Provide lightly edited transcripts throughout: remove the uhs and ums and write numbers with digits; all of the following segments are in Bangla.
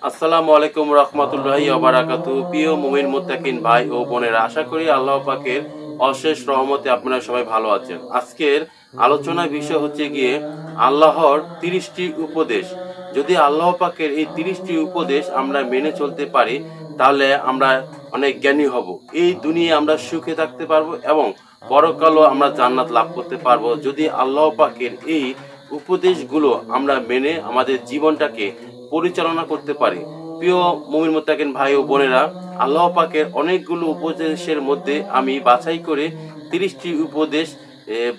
আসসালামু আলাইকুম রহমতুল্লাহি ওয়া বারাকাতুহু। প্রিয় মুমিন মুত্তাকিন ভাই ও বোনেরা, আশা করি আল্লাহ পাকের অশেষ রহমতে আপনারা সবাই ভালো আছেন। আজকের আলোচনার বিষয় হচ্ছে গিয়ে আল্লাহর 30টি উপদেশ। যদি আল্লাহ পাকের এই 30টি উপদেশ আমরা মেনে চলতে পারি তাহলে আমরা অনেক জ্ঞানী হব। এই দুনিয়ায় আমরা সুখে থাকতে পারবো এবং পরকালও আমরা জান্নাত লাভ করতে পারবো যদি আল্লাহ পাকের এই উপদেশগুলো আমরা মেনে আমাদের জীবনটাকে পরিচালনা করতে পারি। প্রিয় মুমিন মুত্তাকিন ভাই ও বোনেরা, আল্লাহ পাকের অনেকগুলো উপদেশের মধ্যে আমি বাছাই করে 30টি উপদেশ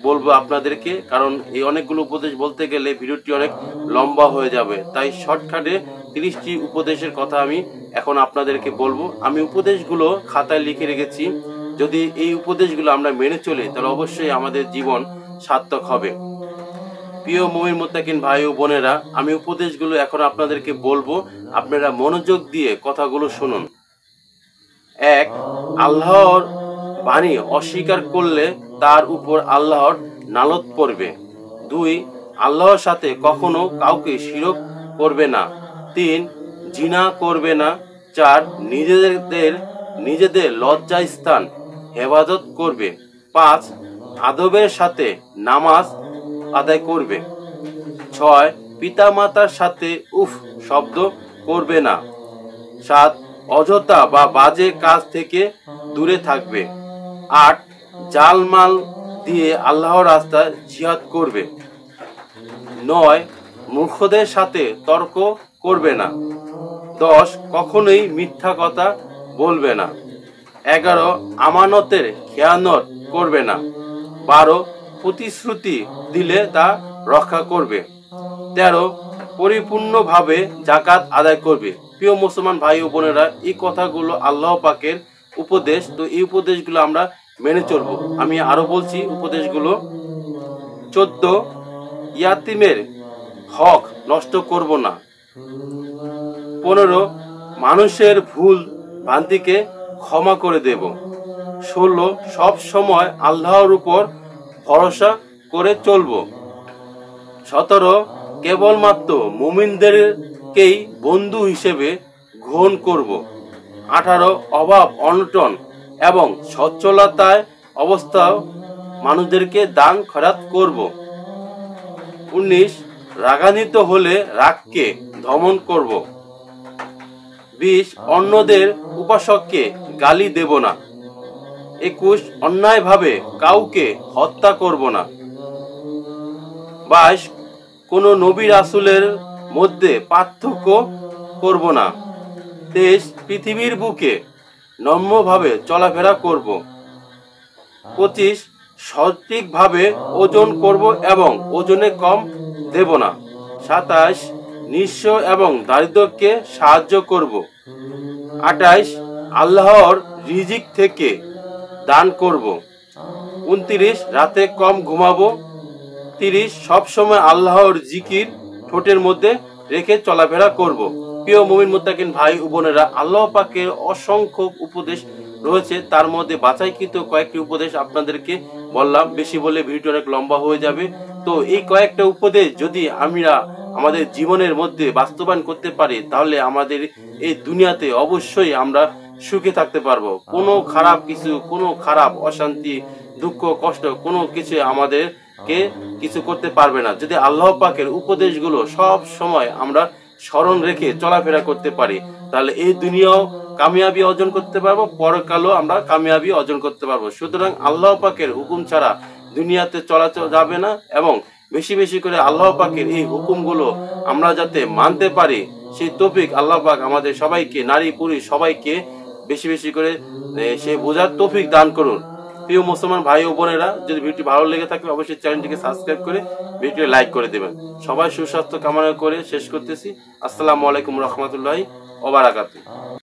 বলবো আপনাদেরকে, কারণ এই অনেকগুলো উপদেশ বলতে গেলে ভিডিওটি অনেক লম্বা হয়ে যাবে। তাই শর্টকাটে 30টি উপদেশের কথা আমি এখন আপনাদেরকে বলবো। আমি উপদেশগুলো খাতায় লিখে রেখেছি। যদি এই উপদেশগুলো আমরা মেনে চলি তাহলে অবশ্যই আমাদের জীবন সার্থক হবে। প্রিয় মুমিন মুত্তাকিন ভাই ও বোনেরা, আমি উপদেশগুলো এখন আপনাদেরকে বলবো, আপনারা মনোযোগ দিয়ে কথাগুলো শুনুন। 1. আল্লাহর বাণী অস্বীকার করলে তার উপর আল্লাহর লানত পড়বে। 2. আল্লাহর সাথে কখনো কাউকে শিরক করবে না। 3. জিনা করবে না। 4. নিজেদের লজ্জা স্থান হেফাজত করবে। 5. আদবের সাথে নামাজ আদায় করবে। 6. পিতামাতার সাথে উফ শব্দ করবে না। 7. অযথা বা বাজে কাজ থেকে দূরে থাকবে। 8. জালমাল দিয়ে আল্লাহর রাস্তায় জিহাদ করবে। 9. মূর্খদের সাথে তর্ক করবে না। 10. কখনোই মিথ্যা কথা বলবে না। 11. আমানতের খেয়ানত করবে না। 12. প্রতিশ্রুতি দিলে তা রক্ষা করবে। 13. পরিপূর্ণভাবে যাকাত আদায় করবে। প্রিয় মুসলমান ভাই ও বোনেরা, এই কথাগুলো আল্লাহ পাকের উপদেশ। তো এই উপদেশগুলো আমরা মেনে চলবো। আমি আরো বলছি উপদেশগুলো। 14. ইয়াতিমের হক নষ্ট করব না। 15. মানুষের ভুল ভ্রান্তিকে ক্ষমা করে দেব। 16. সব সময় আল্লাহর উপর ভরসা করে চলবো। 17. কেবলমাত্র মুমিনদেরকেই বন্ধু হিসেবে গ্রহণ করব। 18. অভাব অনটন এবং সচ্ছলতায় অবস্থায় মানুষদেরকে দান খয়রাত করব। 19. রাগান্বিত হলে রাগকে দমন করব। 20. অন্যদের উপাসককে গালি দেব না। 21. অন্যায়ভাবে কাউকে হত্যা করব না। 22. কোনো নবী রাসূলের মধ্যে পার্থক্য করব না। 23. পৃথিবীর বুকে নম্রভাবে চলাফেরা করব। 25. সঠিকভাবে ওজন করব এবং ওজনে কম দেব না। 27. নিঃস্ব এবং দারিদ্রকে সাহায্য করব। 28. আল্লাহর রিজিক থেকে দান করব। 29. রাতে কম ঘুমাবো। 30. সবসময় আল্লাহর জিকির ঠোঁটের মধ্যে রেখে চলাফেরা করব। প্রিয় মুমিন মুত্তাকিন ভাই ও বোনেরা, আল্লাহ পাকের অসংখ্য উপদেশ রয়েছে, তার মধ্যে বাছাইকৃত কয়েকটি উপদেশ আপনাদেরকে বললাম। বেশি বলে ভিডিও অনেক লম্বা হয়ে যাবে। তো এই কয়েকটা উপদেশ যদি আমরা আমাদের জীবনের মধ্যে বাস্তবায়ন করতে পারি তাহলে আমাদের এই দুনিয়াতে অবশ্যই আমরা সুখে থাকতে পারবো। কোনো খারাপ কিছু, কোনো খারাপ অশান্তি, দুঃখ, কষ্ট কোনো কিছু আমাদেরকে কিছু করতে পারবে না যদি আল্লাহ পাকের উপদেশগুলো সব সময় আমরা স্মরণ রেখে চলাফেরা করতে পারি। তাহলে এই দুনিয়াও কামিয়াবি অর্জন করতে পারবো, পরকালও আমরা কামিয়াবি অর্জন করতে পারবো। সুতরাং আল্লাহ পাকের হুকুম ছাড়া দুনিয়াতে চলাচল যাবে না এবং বেশি বেশি করে আল্লাহ পাকের এই হুকুমগুলো আমরা যাতে মানতে পারি সেই তৌফিক আল্লাহ পাক আমাদের সবাইকে, নারী পুরুষ সবাইকে বেশি বেশি করে সে বোঝার তৌফিক দান করুন। প্রিয় মুসলমান ভাই ও বোনেরা, যদি ভিডিওটি ভালো লেগে থাকে অবশ্যই চ্যানেলটিকে সাবস্ক্রাইব করে ভিডিওটি লাইক করে দেবেন। সবাই সুস্বাস্থ্য কামনা করে শেষ করতেছি। আসসালামু আলাইকুম রহমতুল্লাহি ওয়া বারাকাতুহু।